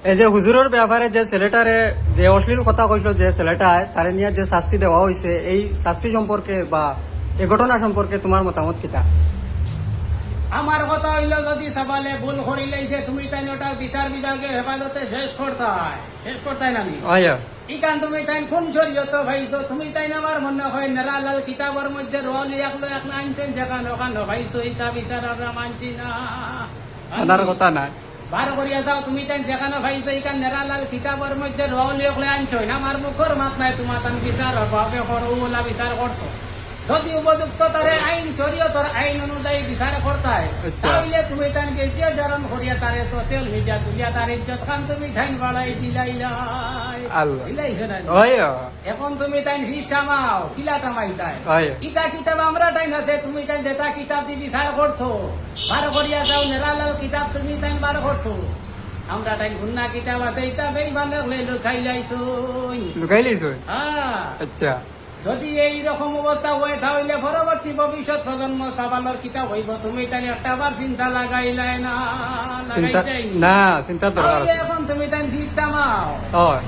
এই যে হুজুরের ব্যাপারে যে ছেলেটারে যে অশ্লীল কথা কইল যে ছেলেটা তারে নিয়ে যে শাস্তি দেওয়া হয়েছে এই শাস্তি সম্পর্কে বা এই ঘটনা সম্পর্কে তোমার মতামত কিতা? আমার কথা হইল যদি সবালে ভুল করিলেইছে তুমি তাই ওটা বিচার বিভাগে হেফাজতে শেষ করতাই না নি আয়া ইকান তুমি তাই কোন শরীয়ত ভাইছো তুমি তাই না আমার মনে হয় নেরালাল কিতাবের মধ্যে রলি একলো একলা আনছেন যেখানে ওখানে ভাইছো ইটা বিচার আমরা মানছি না আদার কথা না বার করিয়া যাও তুমি তাই যেখানে ভাইছো ইকান নেরালাল কিতাবের মধ্যে রলি একলো আনছো না আমার মুখর মাত নাই তোমার তান বিচার ভাবে করো ওলা বিচার করছো যদি উপযুক্ত তারে আইন শরীয়তের আইন অনুযায়ী বিচার করতায় আচ্ছা। তাহলে তুমি তান গেছিও জারণ করিয়া তারে সোশ্যাল মিডিয়া তুলিয়া তার ইজ্জত খান তুমি ঠাইন বাড়াই দিলাইলাই আল্লাহ। দিলাইছে না? আয়া এখন তুমি তাই ফিস টামাও কিলা টামাই তাই আয়া কিতা কিতাব আমরা টাইম আছে তুমি তাই যেটা কিতাব দিয়ে বিচার করছো বার করিয়া যাও নেরালাল কিতাব তুমি তাই বার করছো আমরা টাইম গুন্না কিতাব আছে এটা বেই মানে লুকাই যাইছো লুকাই লিছো? হ্যাঁ আচ্ছা যদি এই রকম অবস্থা হয়ে তাহলে পরবর্তী ভবিষ্যৎ প্রজন্ম সাবানোর কিতাব হইব তুমি তাই একটা বার চিন্তা লাগাইলাই না চিন্তা লাগাইছাই না চিন্তা দরকার তাহলে আছে। এখন তুমি তাই দিস টামাও হয়